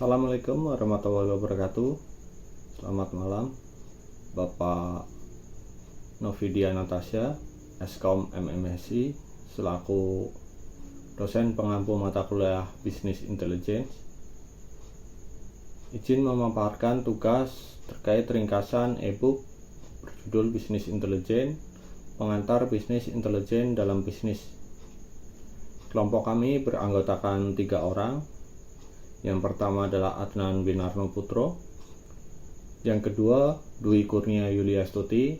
Assalamualaikum warahmatullahi wabarakatuh. Selamat malam, Bapak Novidia Natasha, Eskom MMSI, selaku dosen pengampu mata kuliah Business Intelligence. Izin memaparkan tugas terkait ringkasan e-book berjudul Business Intelligence, pengantar Business Intelligence dalam bisnis. Kelompok kami beranggotakan 3 orang. Yang pertama adalah Adnan Winarno Putro, yang kedua Dwi Kurnia Yuliastuti,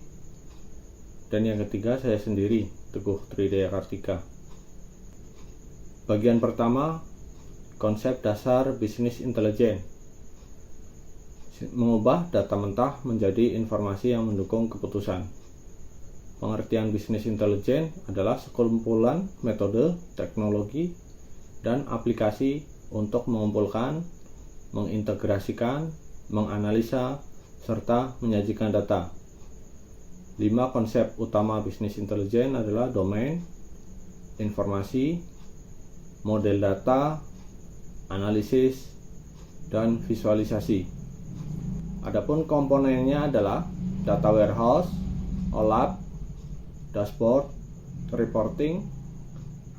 dan yang ketiga saya sendiri, Teguh Tridaya Kartika. Bagian pertama, konsep dasar Business Intelligence. Mengubah data mentah menjadi informasi yang mendukung keputusan. Pengertian Business Intelligence adalah sekumpulan metode, teknologi, dan aplikasi untuk mengumpulkan, mengintegrasikan, menganalisa, serta menyajikan data. 5 konsep utama Business Intelligence adalah domain, informasi, model data, analisis, dan visualisasi. Adapun komponennya adalah data warehouse, OLAP, dashboard, reporting,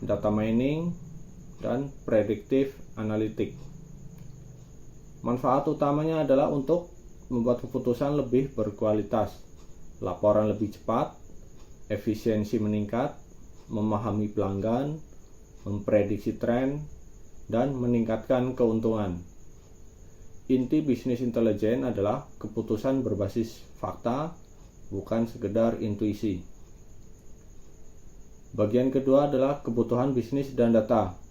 data mining, dan predictive analytics. Manfaat utamanya adalah untuk membuat keputusan lebih berkualitas, laporan lebih cepat, efisiensi meningkat, memahami pelanggan, memprediksi tren, dan meningkatkan keuntungan. Inti Business Intelligence adalah keputusan berbasis fakta, bukan sekedar intuisi. Bagian kedua adalah kebutuhan bisnis dan data.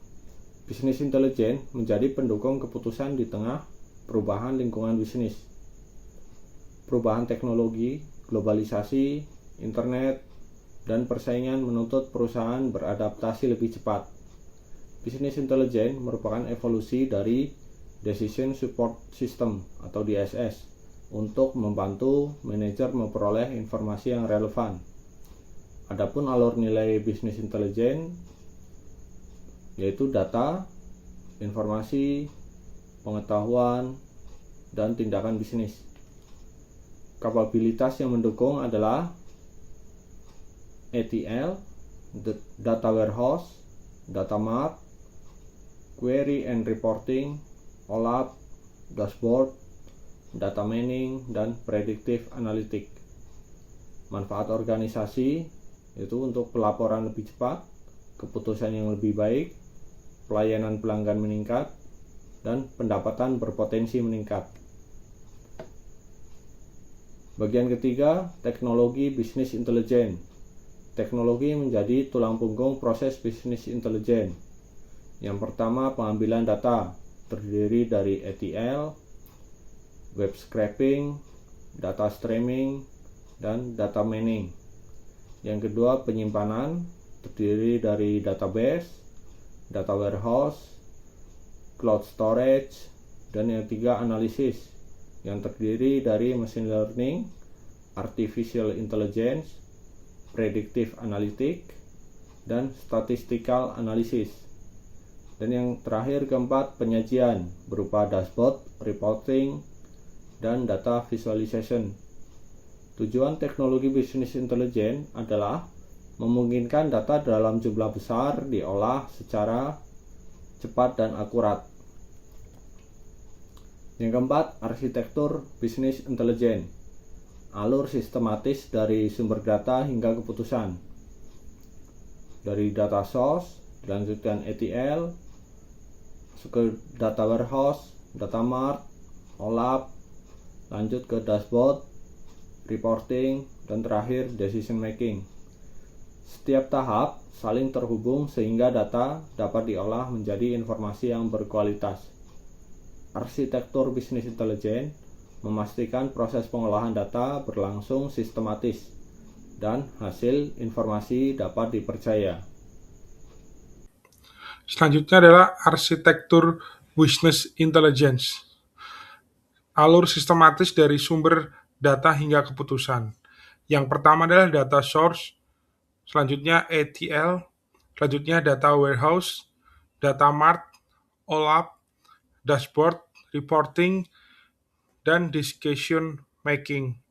Business Intelligence menjadi pendukung keputusan di tengah perubahan lingkungan bisnis. Perubahan teknologi, globalisasi, internet, dan persaingan menuntut perusahaan beradaptasi lebih cepat. Business Intelligence merupakan evolusi dari Decision Support System atau DSS untuk membantu manajer memperoleh informasi yang relevan. Adapun alur nilai Business Intelligence yaitu data, informasi, pengetahuan, dan tindakan bisnis. Kapabilitas yang mendukung adalah ETL, data warehouse, data mart, query and reporting, OLAP, dashboard, data mining, dan predictive analytics. Manfaat organisasi yaitu untuk pelaporan lebih cepat, keputusan yang lebih baik, pelayanan pelanggan meningkat, dan pendapatan berpotensi meningkat. Bagian ketiga, teknologi Business Intelligence. Teknologi menjadi tulang punggung proses Business Intelligence. Yang pertama, pengambilan data, terdiri dari ETL, web scraping, data streaming, dan data mining. Yang kedua, penyimpanan, terdiri dari database, data warehouse, cloud storage, dan yang ketiga analisis yang terdiri dari machine learning, artificial intelligence, predictive analytics, dan statistical analysis. Dan yang terakhir keempat, penyajian berupa dashboard, reporting, dan data visualization. Tujuan teknologi Business Intelligence adalah memungkinkan data dalam jumlah besar diolah secara cepat dan akurat. Yang keempat, arsitektur Business Intelligence. Alur sistematis dari sumber data hingga keputusan. Dari data source, dilanjutkan ETL, masuk ke data warehouse, data mart, OLAP, lanjut ke dashboard, reporting, dan terakhir decision making. Setiap tahap saling terhubung sehingga data dapat diolah menjadi informasi yang berkualitas. Arsitektur Business Intelligence memastikan proses pengolahan data berlangsung sistematis dan hasil informasi dapat dipercaya. Selanjutnya adalah arsitektur Business Intelligence. Alur sistematis dari sumber data hingga keputusan. Yang pertama adalah data source, selanjutnya ETL, selanjutnya data warehouse, data mart, OLAP, dashboard, reporting, dan decision making.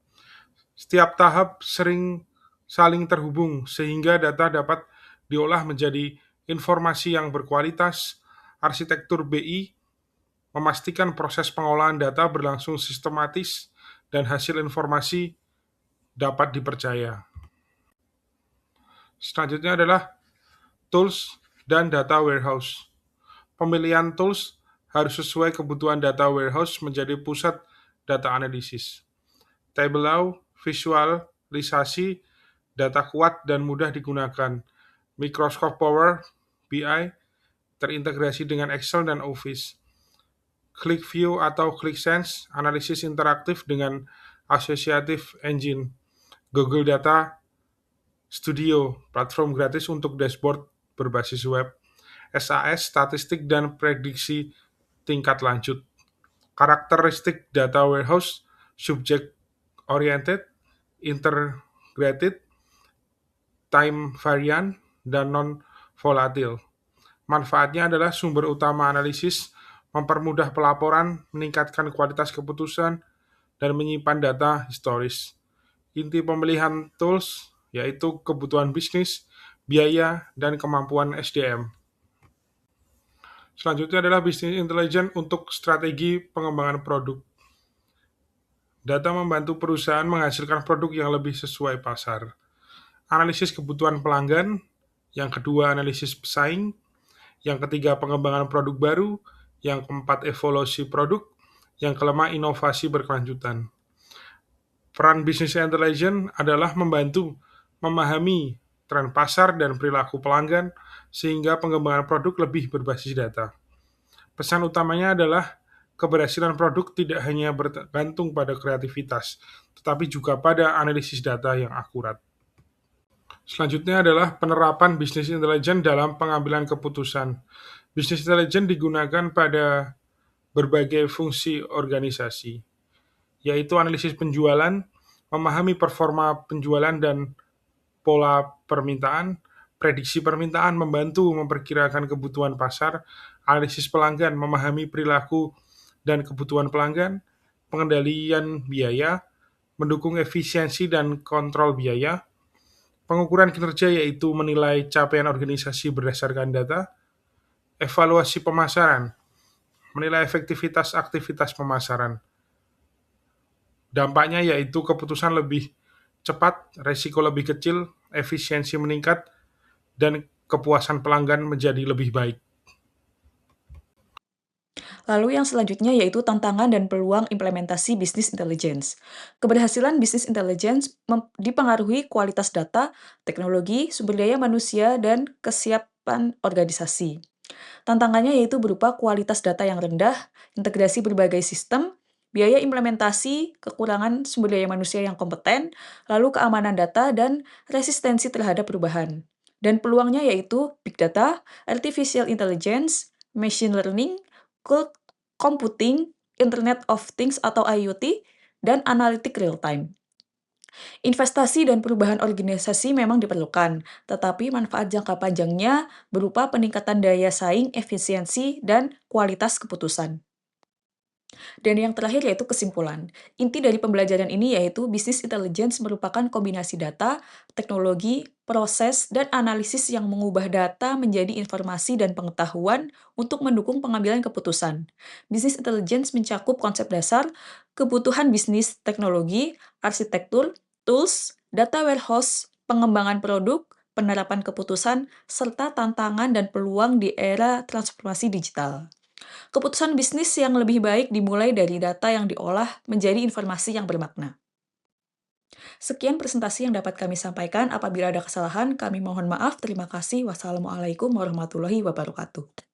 Setiap tahap sering saling terhubung sehingga data dapat diolah menjadi informasi yang berkualitas. Arsitektur BI memastikan proses pengolahan data berlangsung sistematis dan hasil informasi dapat dipercaya. Selanjutnya adalah tools dan data warehouse. Pemilihan tools harus sesuai kebutuhan data warehouse menjadi pusat data analisis. Tableau, visualisasi, data kuat dan mudah digunakan. Microsoft Power BI terintegrasi dengan Excel dan Office. ClickView atau ClickSense, analisis interaktif dengan Associative Engine. Google Data Studio, platform gratis untuk dashboard berbasis web. SAS, statistik dan prediksi tingkat lanjut. Karakteristik data warehouse, subject oriented, integrated, time variant, dan non-volatil. Manfaatnya adalah sumber utama analisis, mempermudah pelaporan, meningkatkan kualitas keputusan, dan menyimpan data historis. Inti pemilihan tools yaitu kebutuhan bisnis, biaya, dan kemampuan SDM. Selanjutnya adalah business intelligence untuk strategi pengembangan produk. Data membantu perusahaan menghasilkan produk yang lebih sesuai pasar. Analisis kebutuhan pelanggan, yang kedua analisis pesaing, yang ketiga pengembangan produk baru, yang keempat evolusi produk, yang kelima inovasi berkelanjutan. Peran business intelligence adalah membantu memahami tren pasar dan perilaku pelanggan sehingga pengembangan produk lebih berbasis data. Pesan utamanya adalah keberhasilan produk tidak hanya bergantung pada kreativitas, tetapi juga pada analisis data yang akurat. Selanjutnya adalah penerapan business intelligence dalam pengambilan keputusan. Business intelligence digunakan pada berbagai fungsi organisasi, yaitu analisis penjualan, memahami performa penjualan dan pola permintaan, prediksi permintaan membantu memperkirakan kebutuhan pasar, analisis pelanggan memahami perilaku dan kebutuhan pelanggan, pengendalian biaya, mendukung efisiensi dan kontrol biaya, pengukuran kinerja yaitu menilai capaian organisasi berdasarkan data, evaluasi pemasaran, menilai efektivitas aktivitas pemasaran. Dampaknya yaitu keputusan lebih cepat, resiko lebih kecil, efisiensi meningkat, dan kepuasan pelanggan menjadi lebih baik. Lalu yang selanjutnya yaitu tantangan dan peluang implementasi business intelligence. Keberhasilan business intelligence dipengaruhi kualitas data, teknologi, sumber daya manusia, dan kesiapan organisasi. Tantangannya yaitu berupa kualitas data yang rendah, integrasi berbagai sistem, biaya implementasi, kekurangan sumber daya manusia yang kompeten, lalu keamanan data, dan resistensi terhadap perubahan. Dan peluangnya yaitu big data, artificial intelligence, machine learning, cloud computing, Internet of Things atau IoT, dan analitik real time. Investasi dan perubahan organisasi memang diperlukan, tetapi manfaat jangka panjangnya berupa peningkatan daya saing, efisiensi, dan kualitas keputusan. Dan yang terakhir yaitu kesimpulan. Inti dari pembelajaran ini yaitu business intelligence merupakan kombinasi data, teknologi, proses, dan analisis yang mengubah data menjadi informasi dan pengetahuan untuk mendukung pengambilan keputusan. Business intelligence mencakup konsep dasar, kebutuhan bisnis, teknologi, arsitektur, tools, data warehouse, pengembangan produk, penerapan keputusan, serta tantangan dan peluang di era transformasi digital. Keputusan bisnis yang lebih baik dimulai dari data yang diolah menjadi informasi yang bermakna. Sekian presentasi yang dapat kami sampaikan. Apabila ada kesalahan, kami mohon maaf. Terima kasih. Wassalamualaikum warahmatullahi wabarakatuh.